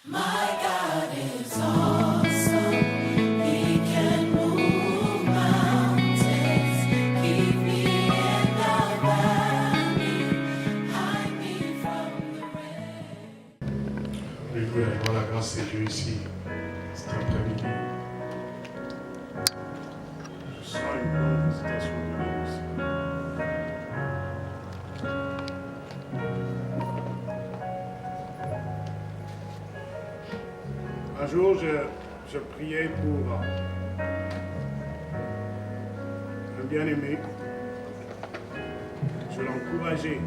My God is awesome. He can move mountains, keep me in the valley, hide me from the rain. Alléluia, voir la grâce de Dieu ici, cet après-midi. Je sens une grande visitation de Dieu ici. Un jour, je priais pour un bien-aimé. Je l'encourageais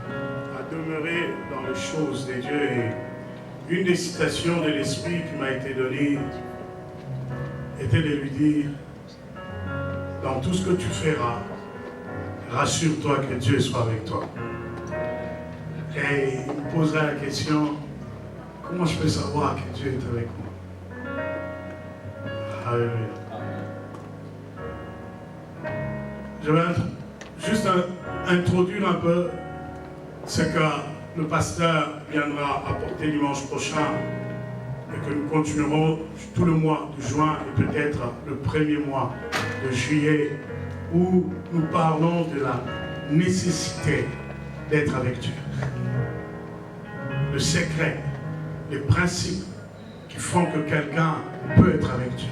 à demeurer dans les choses de Dieu. Et une des citations de l'Esprit qui m'a été donnée était de lui dire, dans tout ce que tu feras, rassure-toi que Dieu soit avec toi. Et il me posera la question, comment je peux savoir que Dieu est avec moi? Alléluia. Je vais juste introduire un peu ce que le pasteur viendra apporter dimanche prochain et que nous continuerons tout le mois de juin et peut-être le premier mois de juillet où nous parlons de la nécessité d'être avec Dieu. Le secret, les principes qui font que quelqu'un peut être avec Dieu.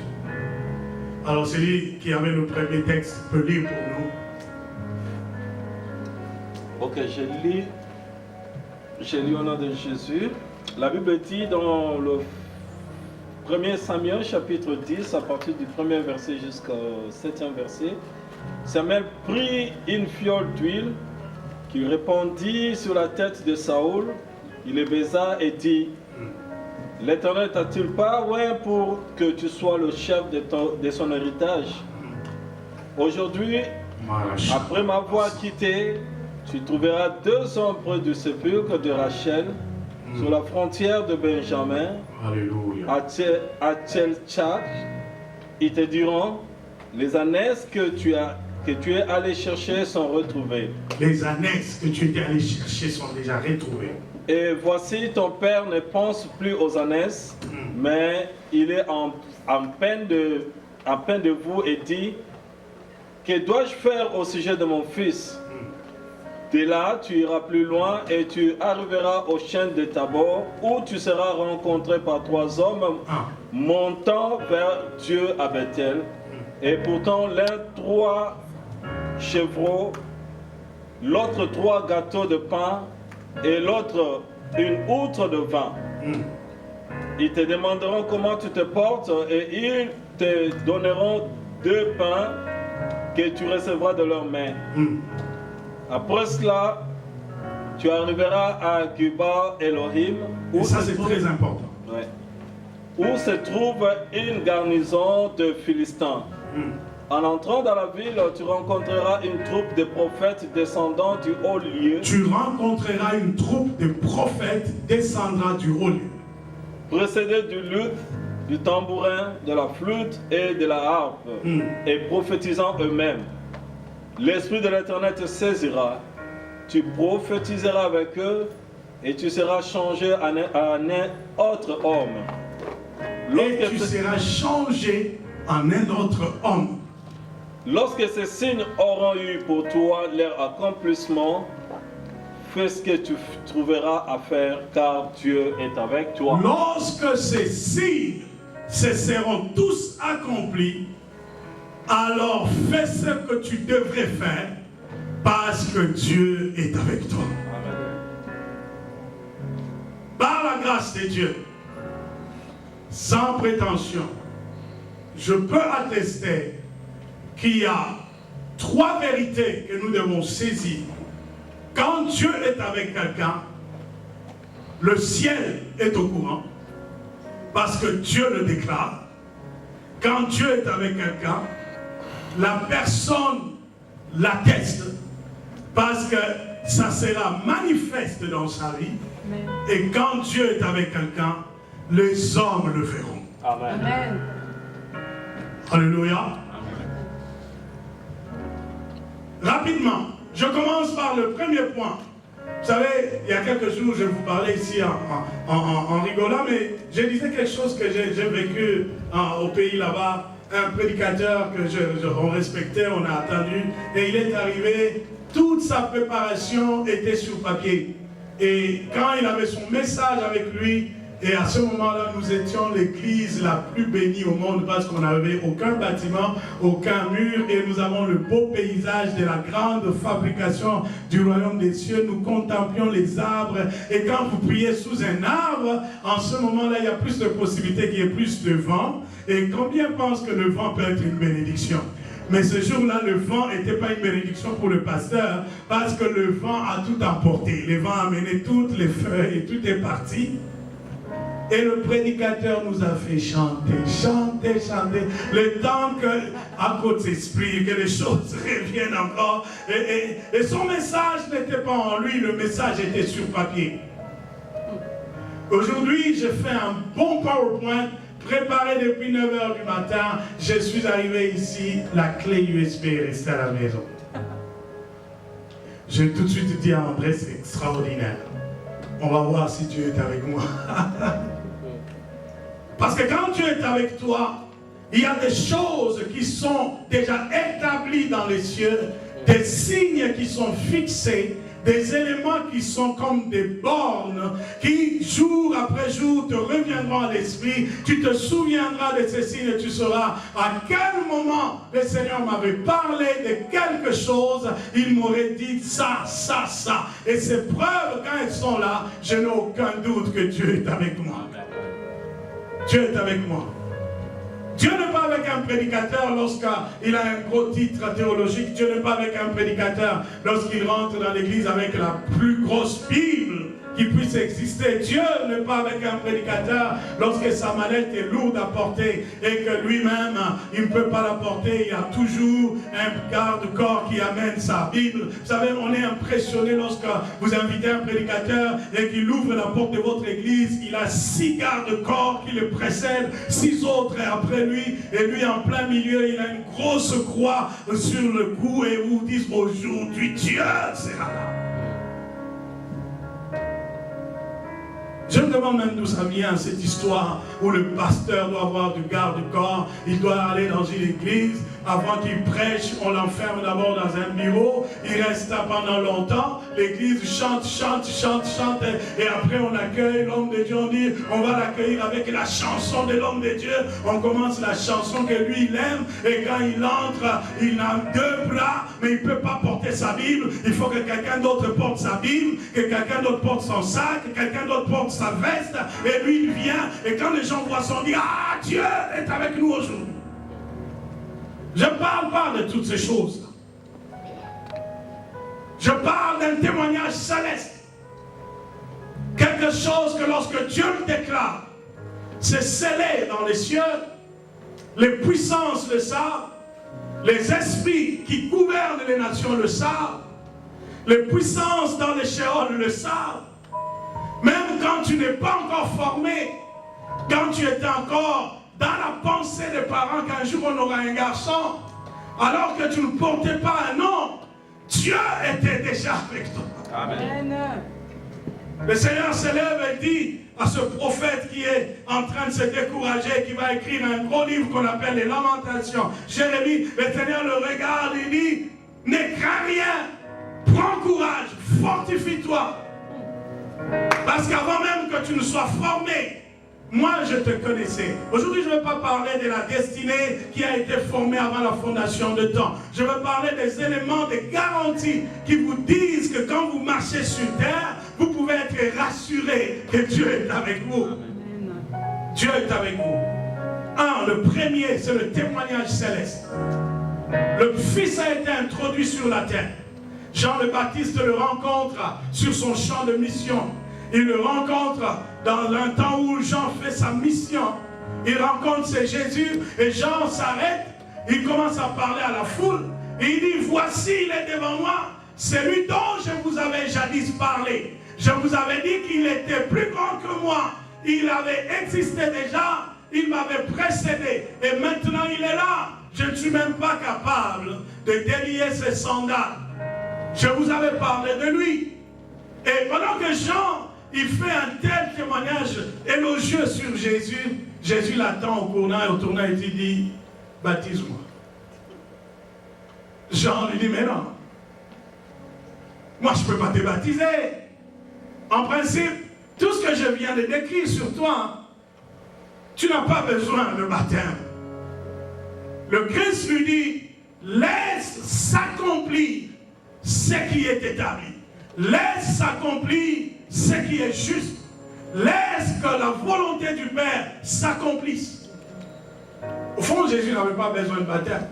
Alors celui qui avait le premier texte peut lire pour nous. Ok, je lis au nom de Jésus. La Bible dit dans le 1er Samuel chapitre 10, à partir du 1er verset jusqu'au 7e verset, Samuel prit une fiole d'huile qu'il répandit sur la tête de Saoul. Il le baisa et dit, l'Éternel t'a-t-il pas oint pour que tu sois le chef de son héritage? Aujourd'hui, après m'avoir quitté, tu trouveras 2 hommes près du sépulcre de Rachel, sur la frontière de Benjamin, à Tcheltchak. Ils te diront, les ânesses que tu es allé chercher sont retrouvées. Les ânesses que tu étais allé chercher sont déjà retrouvées. Et voici, ton père ne pense plus aux ânesses, mais il est en peine de vous et dit, que dois-je faire au sujet de mon fils? De là, tu iras plus loin et tu arriveras au chêne de Tabor, où tu seras rencontré par 3 hommes montant vers Dieu à Bethel. Et pourtant, l'un 3 chevreaux, l'autre 3 gâteaux de pain, et l'autre une outre de vin. Ils te demanderont comment tu te portes et ils te donneront 2 pains que tu recevras de leurs mains. Après cela, tu arriveras à Guba Elohim, où ça c'est très important. Ouais, où se trouve une garnison de Philistins. En entrant dans la ville, tu rencontreras une troupe de prophètes descendant du haut lieu. Tu rencontreras une troupe de prophètes descendant du haut lieu. Précédés du luth, du tambourin, de la flûte et de la harpe, et prophétisant eux-mêmes. L'Esprit de l'Éternel te saisira, tu prophétiseras avec eux, et tu seras changé en un autre homme. Et tu seras changé en un autre homme. Lorsque ces signes auront eu pour toi leur accomplissement, fais ce que tu trouveras à faire, car Dieu est avec toi. Lorsque ces signes se seront tous accomplis, alors fais ce que tu devrais faire, parce que Dieu est avec toi. Amen. Par la grâce de Dieu, sans prétention, je peux attester qu'il y a 3 vérités que nous devons saisir. Quand Dieu est avec quelqu'un, le ciel est au courant, parce que Dieu le déclare. Quand Dieu est avec quelqu'un, la personne l'atteste, parce que ça sera manifeste dans sa vie. Et quand Dieu est avec quelqu'un, les hommes le verront. Amen. Amen. Alléluia. Rapidement, je commence par le premier point. Vous savez, il y a quelques jours, je vous parlais ici en rigolant, mais je disais quelque chose que j'ai vécu au pays là-bas. Un prédicateur que on respectait, on a attendu, et il est arrivé, toute sa préparation était sur papier. Et quand il avait son message avec lui, et à ce moment-là, nous étions l'église la plus bénie au monde parce qu'on n'avait aucun bâtiment, aucun mur, et nous avons le beau paysage de la grande fabrication du royaume des cieux. Nous contemplions les arbres, et quand vous priez sous un arbre, en ce moment-là, il y a plus de possibilités qu'il y ait plus de vent. Et combien pensent que le vent peut être une bénédiction? Mais ce jour-là, le vent n'était pas une bénédiction pour le pasteur, parce que le vent a tout emporté. Le vent a amené toutes les feuilles, et tout est parti. Et le prédicateur nous a fait chanter, chanter, chanter, le temps qu'à côté d'esprit, que les choses reviennent encore. Et son message n'était pas en lui, le message était sur papier. Aujourd'hui, j'ai fait un bon PowerPoint, préparé depuis 9 h du matin. Je suis arrivé ici, la clé USB est restée à la maison. J'ai tout de suite dit à André, c'est extraordinaire. On va voir si Dieu est avec moi. Parce que quand Dieu est avec toi, il y a des choses qui sont déjà établies dans les cieux, des signes qui sont fixés, des éléments qui sont comme des bornes, qui jour après jour te reviendront à l'esprit. Tu te souviendras de ces signes et tu sauras à quel moment le Seigneur m'avait parlé de quelque chose. Il m'aurait dit ça, ça, ça. Et ces preuves, quand elles sont là, je n'ai aucun doute que Dieu est avec moi. Dieu est avec moi. Dieu n'est pas avec un prédicateur lorsqu'il a un gros titre théologique. Dieu n'est pas avec un prédicateur lorsqu'il rentre dans l'église avec la plus grosse Bible qui puisse exister. Dieu n'est pas avec un prédicateur lorsque sa mallette est lourde à porter et que lui-même, il ne peut pas la porter. Il y a toujours un garde-corps qui amène sa Bible. Vous savez, on est impressionné lorsque vous invitez un prédicateur et qu'il ouvre la porte de votre église. Il a 6 garde-corps qui le précèdent, 6 autres après lui, et lui en plein milieu, il a une grosse croix sur le cou et vous dites aujourd'hui Dieu sera là. Je me demande même d'où ça vient cette histoire où le pasteur doit avoir du garde-corps, il doit aller dans une église, avant qu'il prêche, on l'enferme d'abord dans un bureau, il reste là pendant longtemps, l'église chante, chante, chante, chante, et après on accueille l'homme de Dieu, on dit, on va l'accueillir avec la chanson de l'homme de Dieu, on commence la chanson que lui il aime, et quand il entre, il a 2 bras, mais il ne peut pas porter sa Bible, il faut que quelqu'un d'autre porte sa Bible, que quelqu'un d'autre porte son sac, que quelqu'un d'autre porte sa veste, et lui il vient, et quand les gens voient ça, on dit, ah, Dieu est avec nous aujourd'hui. Je ne parle pas de toutes ces choses. Je parle d'un témoignage céleste. Quelque chose que lorsque Dieu le déclare, c'est scellé dans les cieux, les puissances le savent, les esprits qui gouvernent les nations le savent, les puissances dans les shéol le savent. Même quand tu n'es pas encore formé, quand tu étais encore dans la pensée des parents qu'un jour on aura un garçon, alors que tu ne portais pas un nom, Dieu était déjà avec toi. Amen. Le Seigneur se lève et dit à ce prophète qui est en train de se décourager, qui va écrire un gros livre qu'on appelle les Lamentations. Jérémie, le Seigneur le regarde et dit, ne crains rien, prends courage, fortifie-toi. Parce qu'avant même que tu ne sois formé, moi, je te connaissais. Aujourd'hui, je ne veux pas parler de la destinée qui a été formée avant la fondation de temps. Je veux parler des éléments, des garanties qui vous disent que quand vous marchez sur terre, vous pouvez être rassuré que Dieu est avec vous. Amen. Dieu est avec vous. Le premier, c'est le témoignage céleste. Le Fils a été introduit sur la terre. Jean le Baptiste le rencontre sur son champ de mission. Il le rencontre dans un temps où Jean fait sa mission. Il rencontre c'est Jésus et Jean s'arrête. Il commence à parler à la foule. Et il dit, voici il est devant moi. C'est lui dont je vous avais jadis parlé. Je vous avais dit qu'il était plus grand que moi. Il avait existé déjà. Il m'avait précédé. Et maintenant il est là. Je ne suis même pas capable de délier ses sandales. Je vous avais parlé de lui. Et pendant que Jean, il fait un tel témoignage élogieux sur Jésus, Jésus l'attend au tournant et il dit, baptise-moi. Jean lui dit, mais non, moi je ne peux pas te baptiser. En principe, tout ce que je viens de décrire sur toi, tu n'as pas besoin de baptême. Le Christ lui dit, laisse s'accomplir ce qui est établi. Laisse s'accomplir ce qui est juste. Laisse que la volonté du Père s'accomplisse. Au fond, Jésus n'avait pas besoin de baptême.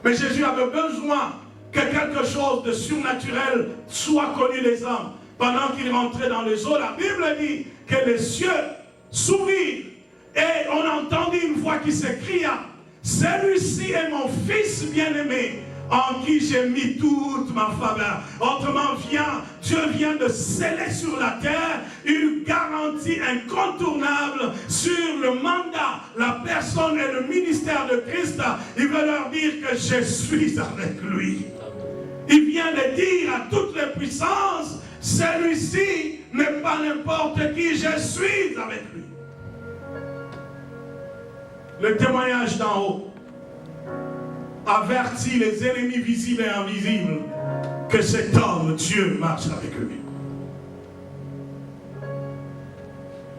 Mais Jésus avait besoin que quelque chose de surnaturel soit connu des hommes. Pendant qu'il rentrait dans les eaux, la Bible dit que les cieux s'ouvrirent et on entendit une voix qui s'écria, celui-ci est mon fils bien-aimé, en qui j'ai mis toute ma faveur. Autrement, Dieu vient de sceller sur la terre une garantie incontournable sur le mandat, la personne et le ministère de Christ. Il veut leur dire que je suis avec lui. Il vient de dire à toutes les puissances, celui-ci n'est pas n'importe qui, je suis avec lui. Le témoignage d'en haut avertit les ennemis visibles et invisibles que cet homme, Dieu, marche avec lui.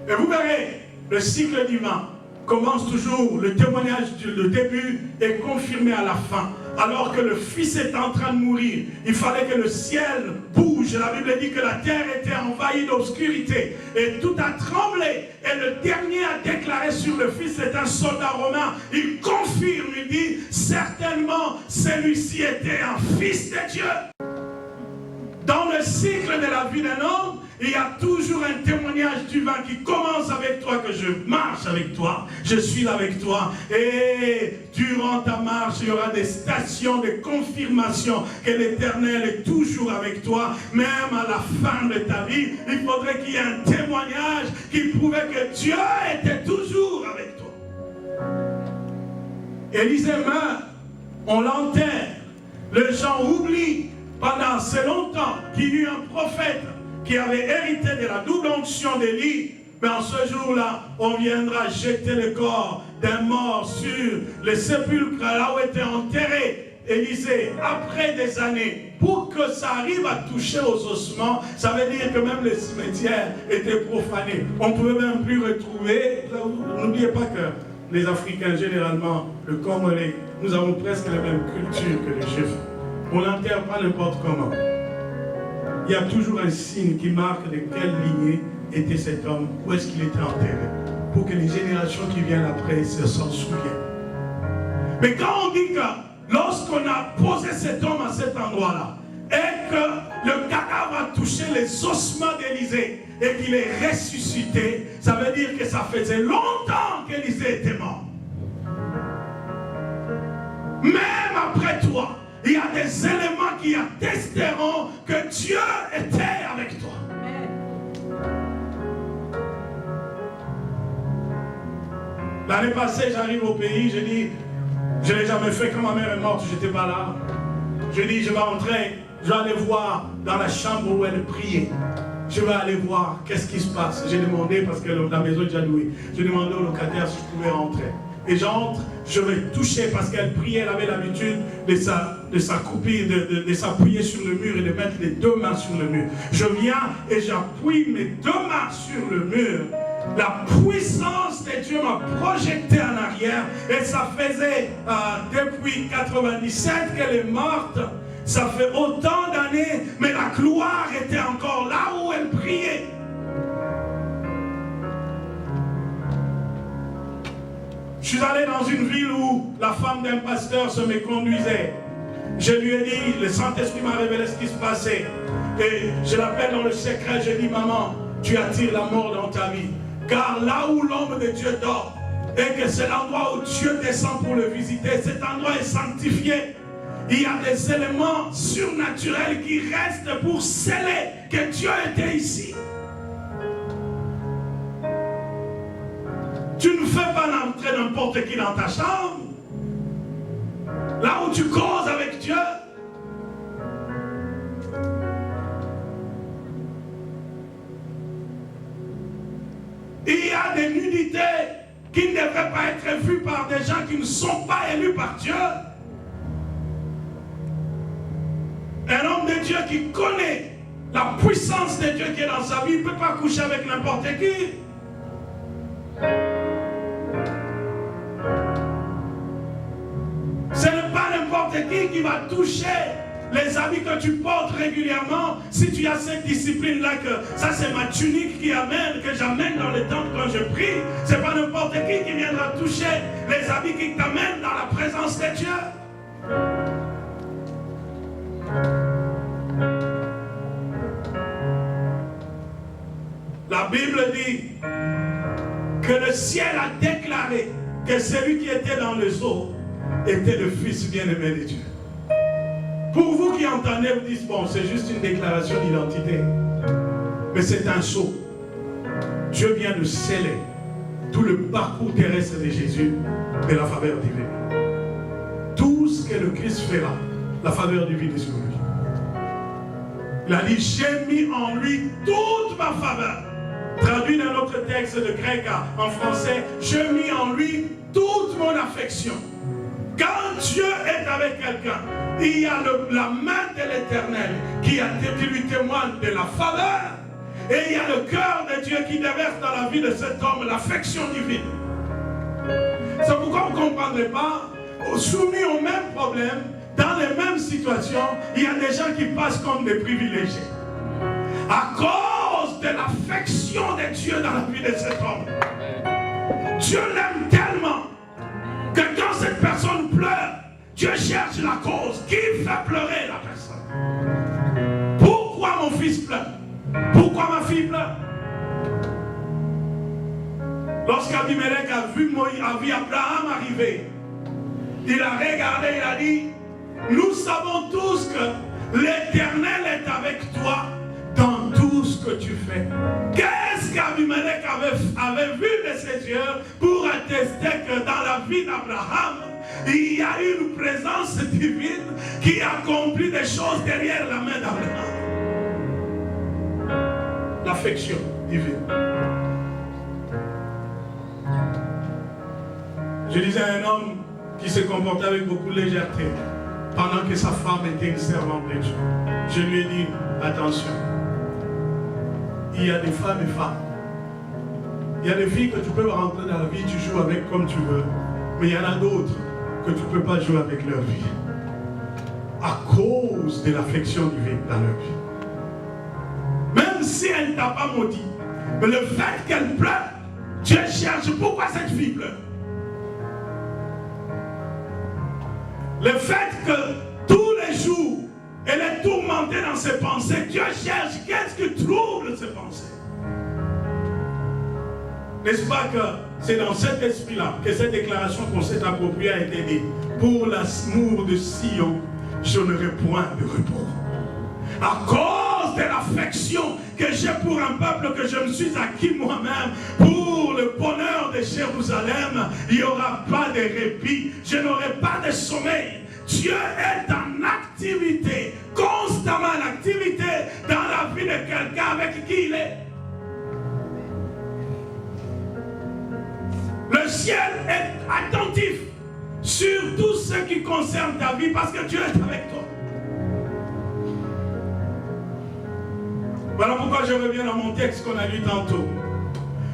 Et vous verrez, le cycle divin commence toujours, le témoignage du début est confirmé à la fin. Alors que le Fils est en train de mourir, il fallait que le ciel bouge. La Bible dit que la terre était envahie d'obscurité et tout a tremblé. Et le dernier a déclaré sur le Fils, c'est un soldat romain. Il confirme, il dit, certainement celui-ci était un Fils de Dieu. Dans le cycle de la vie d'un homme, il y a toujours un témoignage divin qui commence avec toi, que je marche avec toi, je suis avec toi. Et durant ta marche, il y aura des stations de confirmation que l'Éternel est toujours avec toi. Même à la fin de ta vie, il faudrait qu'il y ait un témoignage qui prouvait que Dieu était toujours avec toi. Élisée meurt, on l'enterre, les gens oublient pendant assez longtemps qu'il y eut un prophète qui avait hérité de la double onction d'Élie, mais en ce jour-là, on viendra jeter le corps d'un mort sur les sépulcres là où était enterré Élisée après des années. Pour que ça arrive à toucher aux ossements, ça veut dire que même les cimetières étaient profanés. On ne pouvait même plus retrouver. N'oubliez pas que les Africains, généralement, le Congolais, nous avons presque la même culture que les Juifs. On n'enterre pas n'importe comment. Il y a toujours un signe qui marque de quelle lignée était cet homme, où est-ce qu'il était enterré, pour que les générations qui viennent après s'en souviennent. Mais quand on dit que lorsqu'on a posé cet homme à cet endroit-là, et que le cadavre a touché les ossements d'Élisée, et qu'il est ressuscité, ça veut dire que ça faisait longtemps qu'Élisée était mort. Même après toi, il y a des éléments qui attesteront que Dieu était avec toi. L'année passée, j'arrive au pays, je dis, je ne l'ai jamais fait quand ma mère est morte, je n'étais pas là. Je dis, je vais rentrer, je vais aller voir dans la chambre où elle priait. Je vais aller voir qu'est-ce qui se passe. J'ai demandé, parce que la maison est déjà louée, j'ai demandé au locataire si je pouvais rentrer. Et j'entre, je vais toucher parce qu'elle priait, elle avait l'habitude de s'appuyer sur le mur et de mettre les deux mains sur le mur. Je viens et j'appuie mes deux mains sur le mur. La puissance de Dieu m'a projeté en arrière et ça faisait depuis 97 qu'elle est morte. Ça fait autant d'années, mais la gloire était encore là où elle priait. Je suis allé dans une ville où la femme d'un pasteur se méconduisait. Je lui ai dit, le Saint-Esprit m'a révélé ce qui se passait. Et je l'appelle dans le secret, je dis, maman, tu attires la mort dans ta vie. Car là où l'homme de Dieu dort, et que c'est l'endroit où Dieu descend pour le visiter, cet endroit est sanctifié. Il y a des éléments surnaturels qui restent pour sceller que Dieu était ici. Tu ne fais pas entrer n'importe qui dans ta chambre. Là où tu causes avec Dieu. Il y a des nudités qui ne devraient pas être vues par des gens qui ne sont pas élus par Dieu. Un homme de Dieu qui connaît la puissance de Dieu qui est dans sa vie ne peut pas coucher avec n'importe qui. Ce n'est pas n'importe qui va toucher les habits que tu portes régulièrement. Si tu as cette discipline-là, que ça c'est ma tunique que j'amène dans le temple quand je prie, c'est pas n'importe qui viendra toucher les habits qui t'amènent dans la présence de Dieu. La Bible dit que le ciel a déclaré que celui qui était dans le sceau était le Fils bien-aimé de Dieu. Pour vous qui entendez, vous dites, bon, c'est juste une déclaration d'identité. Mais c'est un sceau. Dieu vient de sceller tout le parcours terrestre de Jésus de la faveur divine. Tout ce que le Christ fera, la faveur divine est sur lui. Il a dit, j'ai mis en lui toute ma faveur. Traduit dans notre texte de grec en français, j'ai mis en lui toute mon affection. Quand Dieu est avec quelqu'un, il y a la main de l'Éternel qui lui témoigne de la faveur. Et il y a le cœur de Dieu qui déverse dans la vie de cet homme l'affection divine. C'est pourquoi vous ne comprendrez pas, soumis au même problème, dans les mêmes situations, il y a des gens qui passent comme des privilégiés. À cause de l'affection de Dieu dans la vie de cet homme. Dieu l'aime tellement que quand cette personne pleure, Dieu cherche la cause. Qui fait pleurer la personne? Pourquoi mon fils pleure? Pourquoi ma fille pleure? Lorsqu'Abimelech a vu Abraham arriver, il a regardé, il a dit, nous savons tous que l'Éternel est avec toi dans tout ce que tu fais. Qu'est-ce qu'Abimelech avait vu de ses yeux pour attester que dans la vie d'Abraham, il y a une présence divine qui accomplit des choses derrière la main d'Abraham. L'affection divine. Je disais à un homme qui se comportait avec beaucoup de légèreté pendant que sa femme était une servante de Dieu. Je lui ai dit, attention, il y a des femmes et femmes. Il y a des filles que tu peux rentrer dans la vie, tu joues avec comme tu veux. Mais il y en a d'autres que tu ne peux pas jouer avec leur vie. À cause de l'affection divine dans leur vie. Même si elle ne t'a pas maudit, mais le fait qu'elle pleure, Dieu cherche pourquoi cette fille pleure. Le fait que tous les jours, elle est tourmentée dans ses pensées, Dieu cherche qu'est-ce qui trouble ses pensées. N'est-ce pas que c'est dans cet esprit-là que cette déclaration qu'on s'est appropriée a été dite. Pour l'amour de Sion, je n'aurai point de repos. À cause de l'affection que j'ai pour un peuple que je me suis acquis moi-même, pour le bonheur de Jérusalem, il n'y aura pas de répit, je n'aurai pas de sommeil. Dieu est en activité, constamment en activité dans la vie de quelqu'un avec qui il est. Le ciel est attentif sur tout ce qui concerne ta vie parce que Dieu est avec toi. Voilà pourquoi je reviens dans mon texte qu'on a lu tantôt.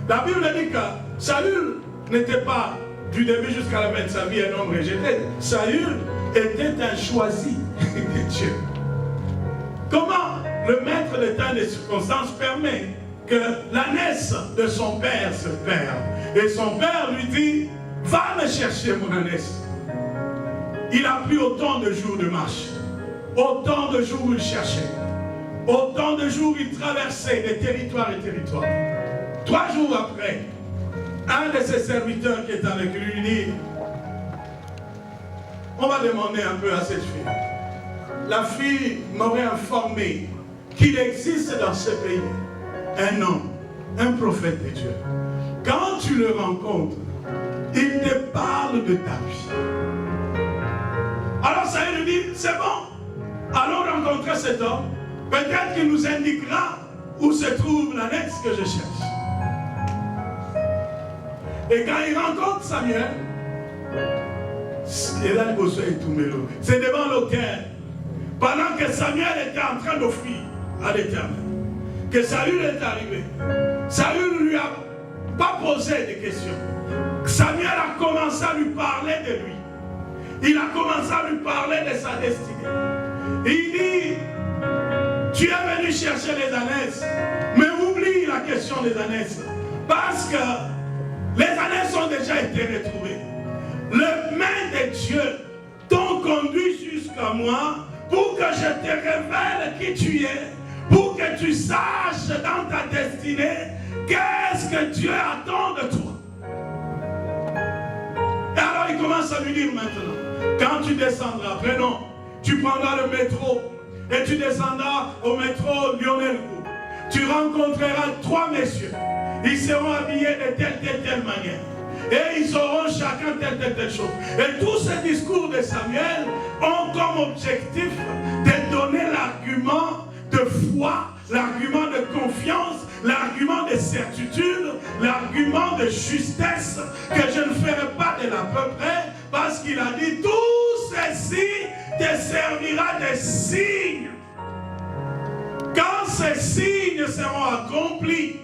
La Bible dit que Saül n'était pas du début jusqu'à la fin de sa vie un homme rejeté. Saül était un choisi de Dieu. Comment le maître de temps et des circonstances permet que l'ânesse de son père se perde? Et son père lui dit, va me chercher mon ânesse. Il a pris autant de jours de marche, autant de jours où il cherchait, autant de jours où il traversait des territoires et territoires. 3 jours après, un de ses serviteurs qui est avec lui dit, on va demander un peu à cette fille. La fille m'aurait informé qu'il existe dans ce pays un homme, un prophète de Dieu. Quand tu le rencontres, il te parle de ta vie. Alors ça lui dit, c'est bon, allons rencontrer cet homme. Peut-être qu'il nous indiquera où se trouve l'ânesse que je cherche. Et quand il rencontre Samuel, c'est devant l'autel. Pendant que Samuel était en train d'offrir à l'Éternel, que Saül est arrivé. Saül ne lui a pas posé de questions. Samuel a commencé à lui parler de lui. Il a commencé à lui parler de sa destinée. Il dit, tu es venu chercher les ânesses, mais oublie la question des ânesses. Parce que les ânesses ont déjà été retrouvées. Les mains de Dieu t'ont conduit jusqu'à moi pour que je te révèle qui tu es, pour que tu saches dans ta destinée qu'est-ce que Dieu attend de toi. Et alors il commence à lui dire maintenant, quand tu descendras, prenons, tu prendras le métro et tu descendras au métro Lionel-Gou. Tu rencontreras 3 messieurs. Ils seront habillés de telle manière. Et ils auront chacun telle chose. Et tous ces discours de Samuel ont comme objectif de donner l'argument de foi, l'argument de confiance, l'argument de certitude, l'argument de justesse, que je ne ferai pas de l'à peu près, parce qu'il a dit, tout ceci te servira de signes. Quand ces signes seront accomplis,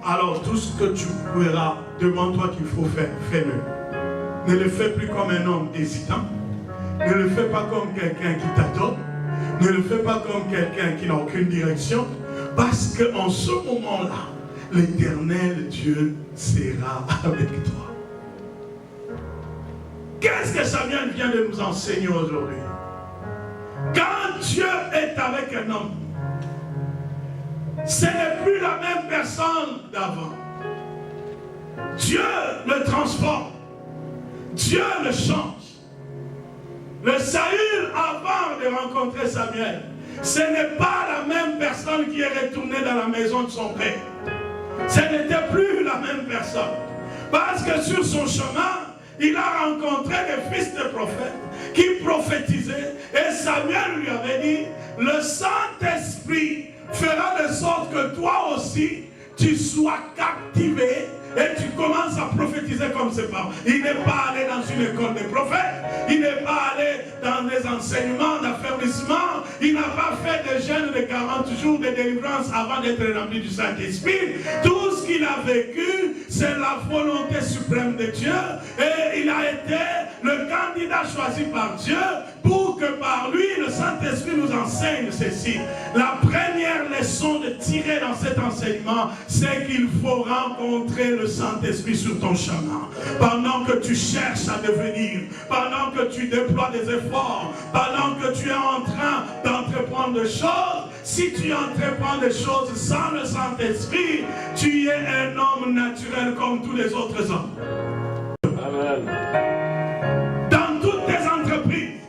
alors tout ce que tu verras devant toi qu'il faut faire, fais-le. Ne le fais plus comme un homme hésitant. Ne le fais pas comme quelqu'un qui t'adore. Ne le fais pas comme quelqu'un qui n'a aucune direction. Parce qu'en ce moment-là, l'Éternel Dieu sera avec toi. Qu'est-ce que Samuel vient de nous enseigner aujourd'hui? Quand Dieu est avec un homme, ce n'est plus la même personne d'avant. Dieu le transforme. Dieu le change. Le Saül, avant de rencontrer Samuel, ce n'est pas la même personne qui est retournée dans la maison de son père. Ce n'était plus la même personne. Parce que sur son chemin, il a rencontré des fils de prophètes qui prophétisaient. Et Samuel lui avait dit, le Saint-Esprit fera de sorte que toi aussi, tu sois captivé et tu commences à prophétiser comme ses parents. Il n'est pas allé dans une école de prophètes, il n'est pas allé dans des enseignements d'affermissement, il n'a pas fait de jeûne de 40 jours de délivrance avant d'être rempli du Saint-Esprit. Tout ce qu'il a vécu, c'est la volonté suprême de Dieu, et il a été le candidat choisi par Dieu pour que par lui, le Saint-Esprit nous enseigne ceci. La première leçon de tirer dans cet enseignement, c'est qu'il faut rencontrer le Saint-Esprit sur ton chemin. Pendant que tu cherches à devenir, pendant que tu déploies des efforts, pendant que tu es en train d'entreprendre des choses, si tu entreprends des choses sans le Saint-Esprit, tu es un homme naturel comme tous les autres hommes. Amen. Dans toutes tes entreprises,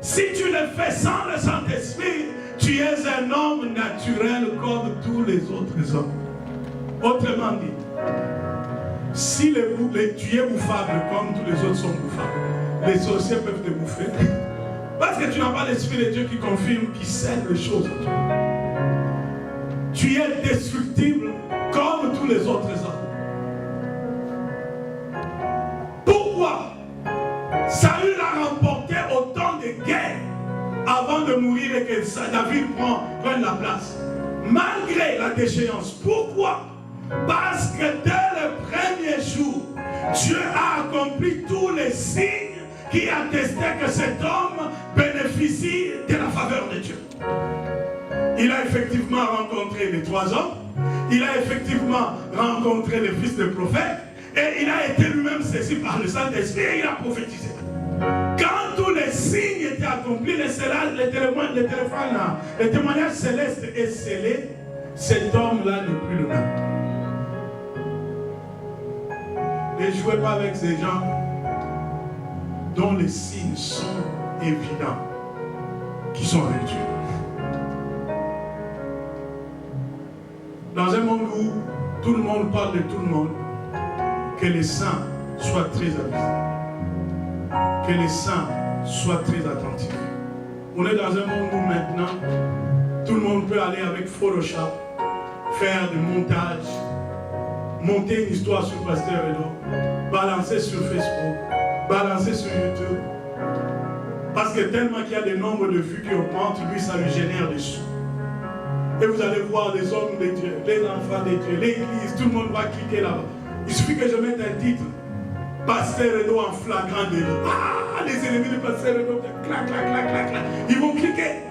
si tu le fais sans le Saint-Esprit, tu es un homme naturel comme tous les autres hommes. Autrement dit, si tu es bouffable comme tous les autres sont bouffables, les sorciers peuvent te bouffer. Parce que tu n'as pas l'Esprit de Dieu qui confirme, qui scelle les choses. Tu es destructible comme tous les autres hommes. Pourquoi Saül a remporté autant de guerres avant de mourir et que David prenne la place, malgré la déchéance? Pourquoi? Parce que dès le premier jour, Dieu a accompli tous les signes qui attestaient que cet homme bénéficie de la faveur de Dieu. Il a effectivement rencontré les 3 hommes, il a effectivement rencontré les fils de prophètes, et il a été lui-même saisi par le Saint-Esprit et il a prophétisé. Quand tous les signes étaient accomplis, le témoignage céleste est scellé, cet homme-là n'est plus le même. Ne jouez pas avec ces gens dont les signes sont évidents, qui sont avec Dieu. Dans un monde où tout le monde parle de tout le monde, que les saints soient très avisés, que les saints soient très attentifs. On est dans un monde où maintenant, tout le monde peut aller avec Photoshop, faire des montages, monter une histoire sur Pasteur Edo, balancer sur Facebook, balancer sur YouTube. Parce que tellement qu'il y a des nombres de vues qui augmentent, lui, ça lui génère des sous. Et vous allez voir les hommes de Dieu, les enfants de Dieu, l'église, tout le monde va cliquer là-bas. Il suffit que je mette un titre. Pasteur Edo en flagrant délit. Ah, les ennemis de Pasteur Edo, clac, clac, clac, clac, clac. Ils vont cliquer.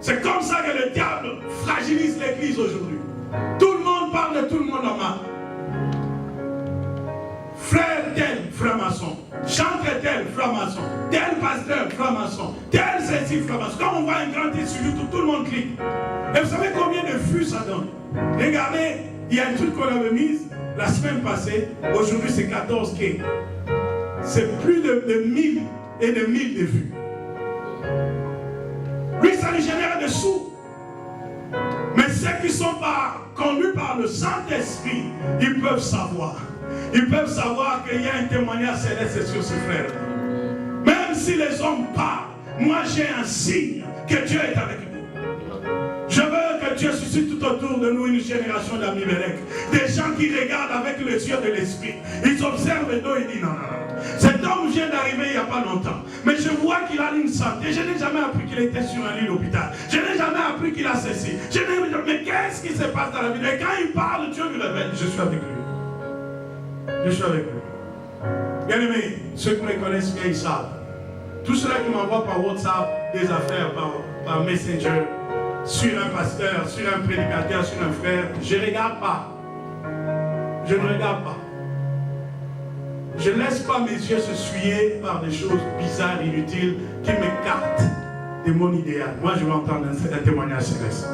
C'est comme ça que le diable fragilise l'église aujourd'hui. Tout le monde parle de tout le monde en mal. Frère tel, franc-maçon. Chantre tel, franc-maçon. Tel pasteur, franc-maçon. Tel ceci, franc-maçon. Quand on voit un grand titre sur YouTube, tout le monde clique. Et vous savez combien de vues ça donne? Regardez, il y a un truc qu'on avait mis la semaine passée. Aujourd'hui, c'est 14K. C'est plus de 1000 et de 1000 de vues. Lui, ça lui génère des sous. Mais ceux qui sont conduits par le Saint-Esprit, ils peuvent savoir. Ils peuvent savoir qu'il y a un témoignage céleste sur ce frère. Même si les hommes parlent, moi j'ai un signe que Dieu est avec nous. Je veux que Dieu suscite tout autour de nous une génération d'Abimelech. Des gens qui regardent avec les yeux de l'esprit. Ils observent le dos et disent non, non, non. Cet homme vient d'arriver il n'y a pas longtemps. Mais je vois qu'il a une santé. Je n'ai jamais appris qu'il était sur un lit d'hôpital. Je n'ai jamais appris qu'il a ceci. Mais qu'est-ce qui se passe dans la vie? Et quand il parle, Dieu lui révèle. Je suis avec lui. Je suis avec lui. Bien aimé, ceux qui me connaissent bien, ils savent. Tous ceux-là qui m'envoient par WhatsApp des affaires, par Messenger, sur un pasteur, sur un prédicateur, sur un frère, je ne regarde pas. Je ne regarde pas. Je ne laisse pas mes yeux se souiller par des choses bizarres, inutiles, qui m'écartent de mon idéal. Moi, je veux entendre un témoignage céleste.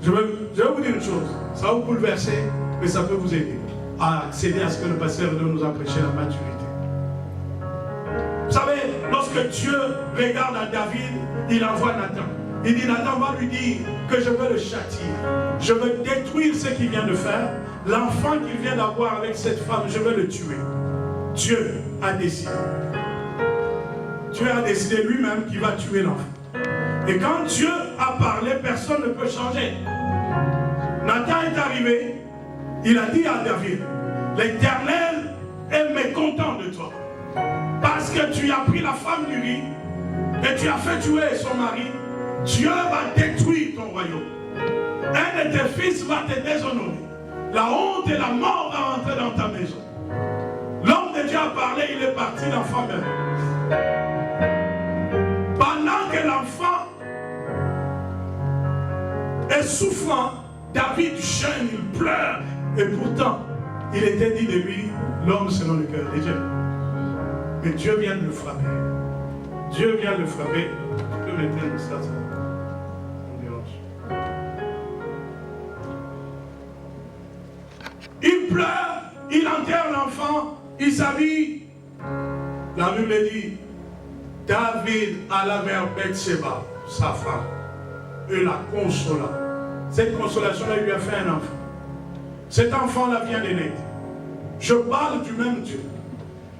Je veux vous dire une chose. Ça va vous bouleverser, mais ça peut vous aider à accéder à ce que le pasteur nous a prêché, la maturité. Vous savez, lorsque Dieu regarde à David, il envoie Nathan. Il dit, Nathan va lui dire que je veux le châtier. Je veux détruire ce qu'il vient de faire. L'enfant qu'il vient d'avoir avec cette femme, je veux le tuer. Dieu a décidé. Dieu a décidé lui-même qu'il va tuer l'enfant. Et quand Dieu a parlé, personne ne peut changer. Nathan est arrivé, il a dit à David, l'Éternel est mécontent de toi. Parce que tu as pris la femme du riz et tu as fait tuer son mari. Dieu va détruire ton royaume. Un de tes fils va te déshonorer. La honte et la mort vont entrer dans ta maison. L'homme de Dieu a parlé, il est parti, l'enfant meurt. Pendant que l'enfant est souffrant, David jeûne, il pleure. Et pourtant, il était dit de lui, l'homme selon le cœur de Dieu. Mais Dieu vient de le frapper. Dieu vient de le frapper. Tu peux m'éteindre ça, ça me dérange. Il pleure, il enterre l'enfant, il s'habille. La Bible dit, David alla vers Bathsheba, sa femme, et la consola. Cette consolation-là, il lui a fait un enfant. Cet enfant-là vient de naître. Je parle du même Dieu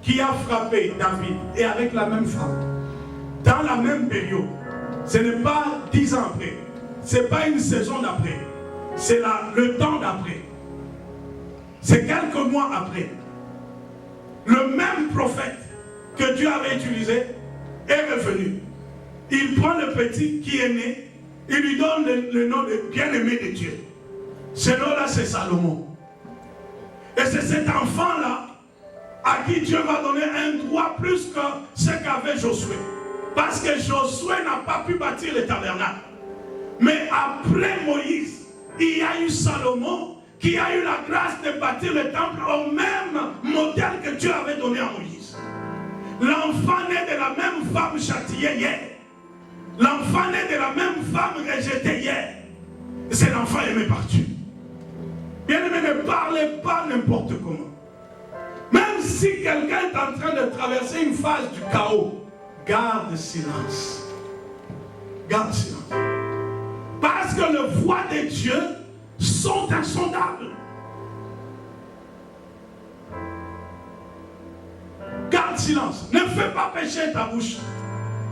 qui a frappé David et avec la même femme, dans la même période. Ce n'est pas 10 ans après, ce n'est pas une saison d'après, c'est le temps d'après. C'est quelques mois après. Le même prophète que Dieu avait utilisé est revenu. Il prend le petit qui est né, il lui donne le nom de bien-aimé de Dieu. Ce nom-là, c'est Salomon. Et c'est cet enfant-là à qui Dieu va donner un droit plus que ce qu'avait Josué. Parce que Josué n'a pas pu bâtir le tabernacle. Mais après Moïse, il y a eu Salomon qui a eu la grâce de bâtir le temple au même modèle que Dieu avait donné à Moïse. L'enfant né de la même femme châtiée hier. L'enfant né de la même femme rejetée hier. C'est l'enfant aimé par Dieu. Bien-aimé, ne parlez pas n'importe comment. Même si quelqu'un est en train de traverser une phase du chaos, garde silence. Garde silence. Parce que les voies de Dieu sont insondables. Garde silence. Ne fais pas pécher ta bouche.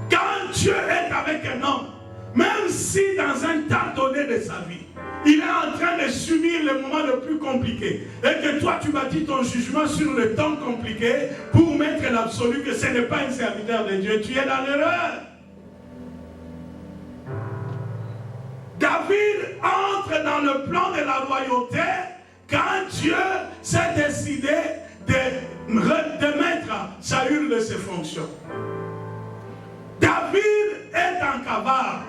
Quand Dieu est avec un homme, même si dans un temps donné de de sa vie. Il est en train de subir les moments les plus compliqués. Et que toi, tu bâtis ton jugement sur le temps compliqué pour mettre l'absolu que ce n'est pas un serviteur de Dieu. Tu es dans l'erreur. David entre dans le plan de la royauté quand Dieu s'est décidé de mettre Saül de ses fonctions. David est en cavale.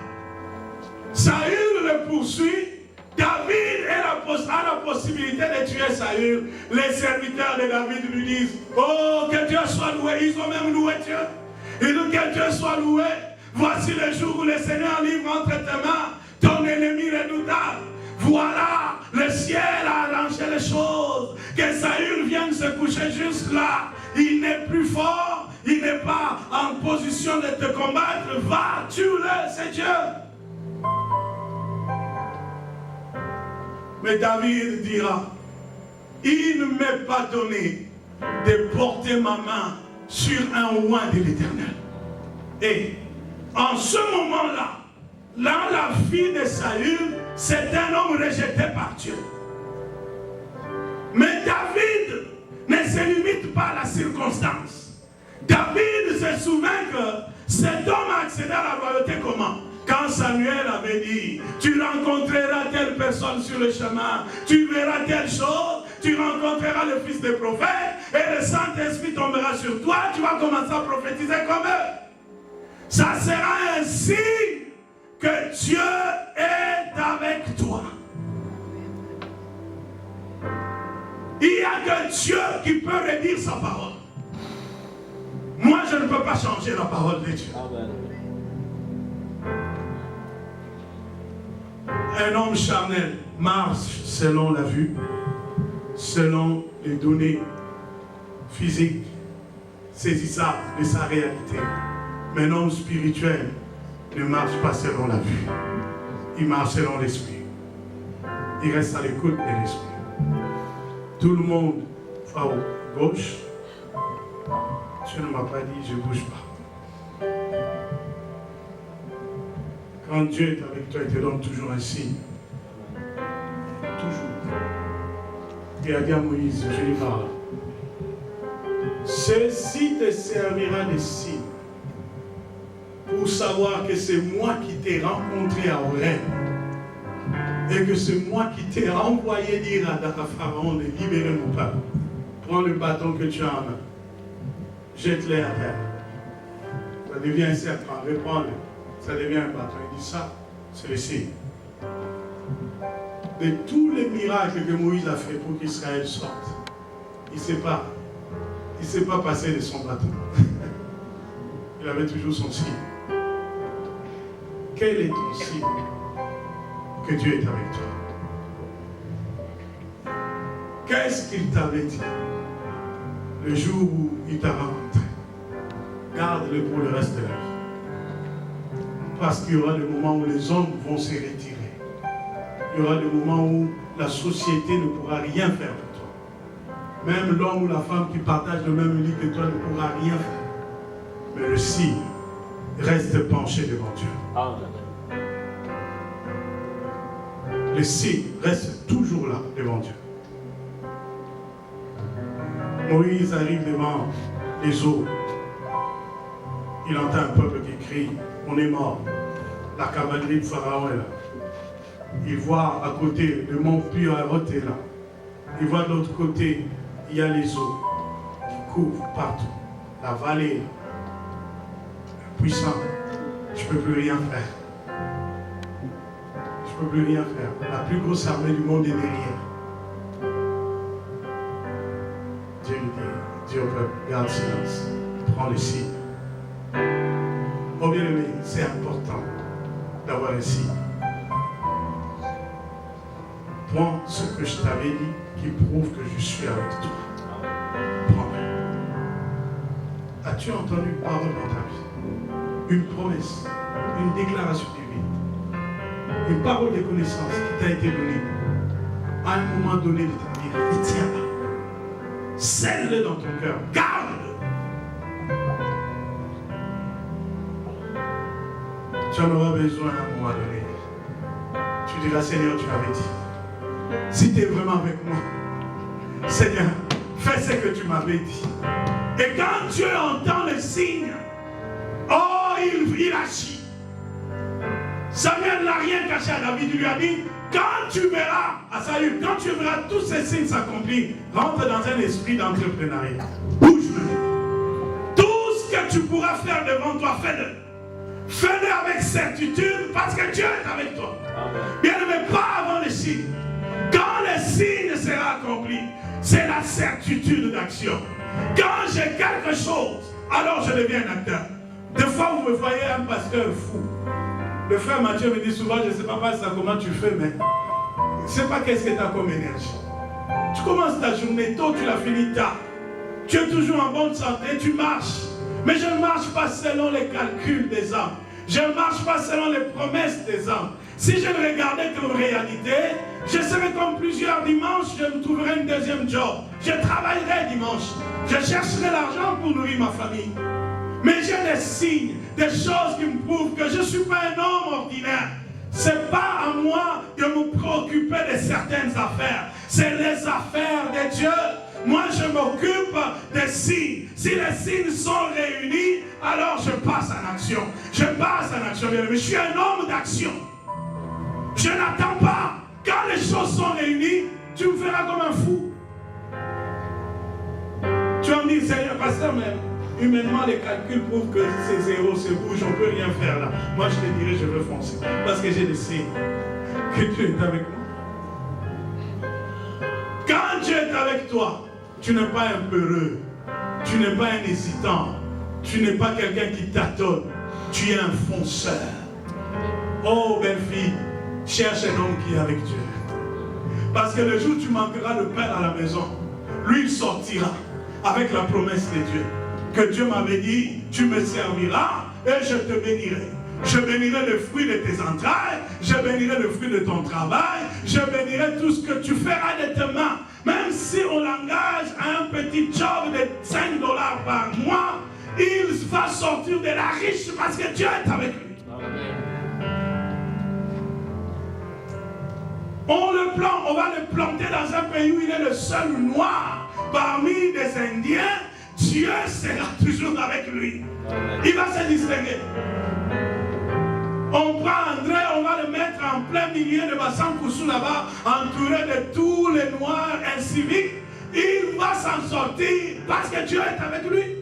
Saül le poursuit. David a la possibilité de tuer Saül. Les serviteurs de David lui disent, oh, que Dieu soit loué. Ils ont même loué Dieu. Ils disent que Dieu soit loué. Voici le jour où le Seigneur livre entre tes mains ton ennemi redoutable. Voilà, le ciel a arrangé les choses. Que Saül vienne se coucher juste là. Il n'est plus fort. Il n'est pas en position de te combattre. Va, tue-le, c'est Dieu. Mais David dira, il ne m'est pas donné de porter ma main sur un oint de l'Éternel. Et en ce moment-là, la fille de Saül, c'est un homme rejeté par Dieu. Mais David ne se limite pas à la circonstance. David se souvient que cet homme a accédé à la royauté comment? Quand Samuel avait dit, tu rencontreras telle personne sur le chemin, tu verras telle chose, tu rencontreras le fils des prophètes, et le Saint-Esprit tombera sur toi, tu vas commencer à prophétiser comme eux. Ça sera un signe que Dieu est avec toi. Il n'y a que Dieu qui peut redire sa parole. Moi, je ne peux pas changer la parole de Dieu. Amen. Un homme charnel marche selon la vue, selon les données physiques saisissables de sa réalité. Mais un homme spirituel ne marche pas selon la vue. Il marche selon l'esprit. Il reste à l'écoute de l'esprit. Tout le monde va à gauche. Dieu ne m'a pas dit, je ne bouge pas. Quand Dieu est avec toi, il te donne toujours un signe. Toujours. Il a dit à Moïse, je lui parle. Ceci te servira de signe pour savoir que c'est moi qui t'ai rencontré à Horeb et que c'est moi qui t'ai envoyé dire à Pharaon de libérer mon peuple. Prends le bâton que tu as en main. Jette-le à terre. Ça devient un serpent. Reprends-le. Ça devient un bâton. Il dit ça, c'est le signe. De tous les miracles que Moïse a fait pour qu'Israël sorte, il ne s'est pas passé de son bâton. Il avait toujours son signe. Quel est ton signe que Dieu est avec toi? Qu'est-ce qu'il t'avait dit le jour où il t'a rencontré? Garde-le pour le reste de la vie. Parce qu'il y aura des moments où les hommes vont se retirer. Il y aura des moments où la société ne pourra rien faire pour toi. Même l'homme ou la femme qui partagent le même lit que toi ne pourra rien faire. Mais le signe reste penché devant Dieu. Amen. Le signe reste toujours là devant Dieu. Moïse arrive devant les eaux. Il entend un peuple qui crie, on est mort. La cavalerie de Pharaon est là. Il voit à côté le mont Puyarot est là. Il voit de l'autre côté, il y a les eaux qui couvrent partout. La vallée est là. Puissant, je ne peux plus rien faire. Je ne peux plus rien faire. La plus grosse armée du monde est derrière. Dieu lui dit au peuple, garde silence, prends les signes. Oh bien aimé, c'est important d'avoir un signe. Prends ce que je t'avais dit qui prouve que je suis avec toi. Prends-le. As-tu entendu une parole dans ta vie? Une promesse, une déclaration divine, une parole de connaissance qui t'a été donnée à un moment donné de ta vie. Retiens-la. Scelle-le dans ton cœur. Garde-le. Tu en auras besoin à un moment donné. Tu Tu diras, Seigneur, tu m'avais dit. Si tu es vraiment avec moi, Seigneur, fais ce que tu m'avais dit. Et quand Dieu entend le signe, oh, il agit. Samuel n'a rien caché à David. Il lui a dit, quand tu verras, à Saül, quand tu verras tous ces signes s'accomplir, rentre dans un esprit d'entrepreneuriat. Bouge-le. Tout ce que tu pourras faire devant toi, fais-le. Fais-le avec certitude parce que Dieu est avec toi. Bien-aimé, pas avant les signes. Quand le signe sera accompli, c'est la certitude d'action. Quand j'ai quelque chose, alors je deviens un acteur. Des fois, vous me voyez un pasteur fou. Le frère Mathieu me dit souvent, je ne sais pas comment tu fais, mais je ne sais pas qu'est-ce que tu as comme énergie. Tu commences ta journée tôt, tu la finis tard. Tu es toujours en bonne santé, tu marches. Mais je ne marche pas selon les calculs des hommes. Je ne marche pas selon les promesses des hommes. Si je ne regardais comme réalité, je serais comme plusieurs dimanches, je me trouverais une deuxième job. Je travaillerai dimanche. Je chercherai l'argent pour nourrir ma famille. Mais j'ai des signes, des choses qui me prouvent que je ne suis pas un homme ordinaire. Ce n'est pas à moi de me préoccuper de certaines affaires. C'est les affaires de Dieu. Moi, je m'occupe des signes. Si les signes sont réunis, alors je passe en action. Je passe en action. Mais je suis un homme d'action. Je n'attends pas. Quand les choses sont réunies, tu me feras comme un fou. Tu vas me dire, Seigneur, pasteur, mais humainement, les calculs prouvent que c'est zéro, c'est rouge, on ne peut rien faire là. Moi, je te dirais, je veux foncer. Parce que j'ai des signes que Dieu est avec moi. Quand Dieu est avec toi, tu n'es pas un peureux. Tu n'es pas un hésitant. Tu n'es pas quelqu'un qui tâtonne. Tu es un fonceur. Oh, belle fille, cherche un homme qui est avec Dieu. Parce que le jour où tu manqueras de pain à la maison, lui, il sortira avec la promesse de Dieu. Que Dieu m'avait dit, tu me serviras et je te bénirai. Je bénirai le fruit de tes entrailles, je bénirai le fruit de ton travail, je bénirai tout ce que tu feras de tes mains. Même si on l'engage à un petit job de 5 $ par mois, il va sortir de la riche parce que Dieu est avec lui. On va le planter dans un pays où il est le seul noir parmi des Indiens. Dieu sera toujours avec lui. Il va se distinguer. On prend André, on va le mettre en plein milieu de Bassan-Koussou là-bas, entouré de tous les noirs inciviques. Il va s'en sortir parce que Dieu est avec lui.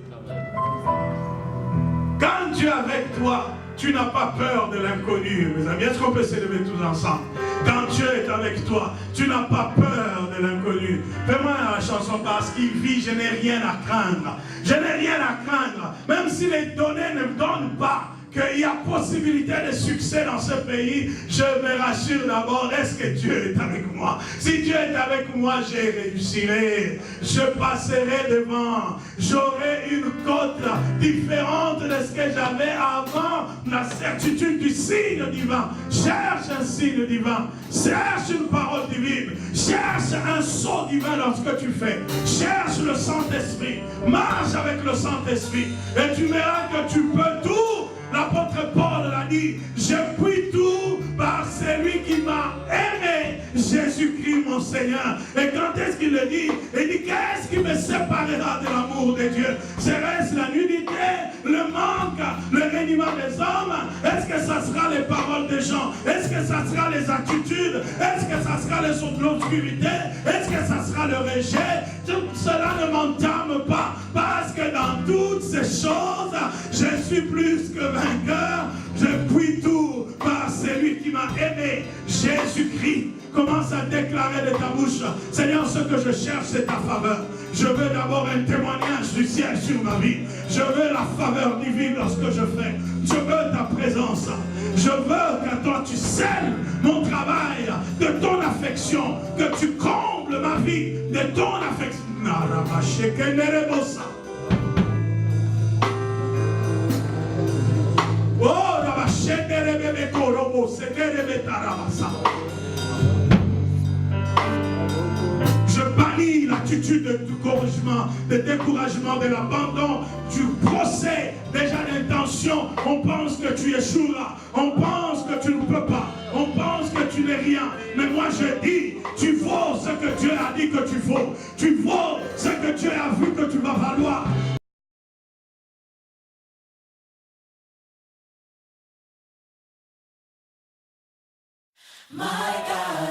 Quand Dieu est avec toi, tu n'as pas peur de l'inconnu, mes amis. Est-ce qu'on peut s'élever tous ensemble? Quand Dieu est avec toi, tu n'as pas peur de l'inconnu. Fais-moi la chanson parce qu'il vit, je n'ai rien à craindre. Je n'ai rien à craindre. Même si les données ne me donnent pas qu'il y a possibilité de succès dans ce pays, je me rassure d'abord, est-ce que Dieu est avec moi? Si Dieu est avec moi, je réussirai. Je passerai devant. J'aurai une cote différente de ce que j'avais avant. La certitude du signe divin. Cherche un signe divin. Cherche une parole divine. Cherche un saut divin dans ce que tu fais. Cherche le Saint-Esprit. Marche avec le Saint-Esprit. Et tu verras que tu peux tout. L'apôtre Paul l'a dit, je puis tout par celui qui m'a aimé, Jésus-Christ mon Seigneur. Et quand est-ce qu'il le dit? Il dit, qu'est-ce qui me séparera de l'amour de Dieu? Serait-ce la nudité, le manque, le reniement des hommes? Est-ce que ça sera les paroles des gens? Est-ce que ça sera les attitudes? Est-ce que ça sera l'obscurité? Est-ce que ça sera le rejet? Tout cela ne m'entame pas, parce que dans toutes ces choses, je suis plus que vainqueur. Je puis tout par celui qui m'a aimé, Jésus-Christ. Commence à déclarer de ta bouche, Seigneur, ce que je cherche, c'est ta faveur. Je veux d'abord un témoignage du ciel sur ma vie. Je veux la faveur divine dans ce que je fais. Je veux ta présence. Je veux que toi tu scelles mon travail de ton affection, que tu combles ma vie de ton affection. Je bannis l'attitude de découragement, de l'abandon, du procès, déjà d'intention. On pense que tu échoueras, on pense que tu ne peux pas, on pense que tu valais rien. Mais moi je dis, tu vaux ce que Dieu a dit que tu vaux. Tu vaux ce que Dieu a vu que tu vas valoir. My God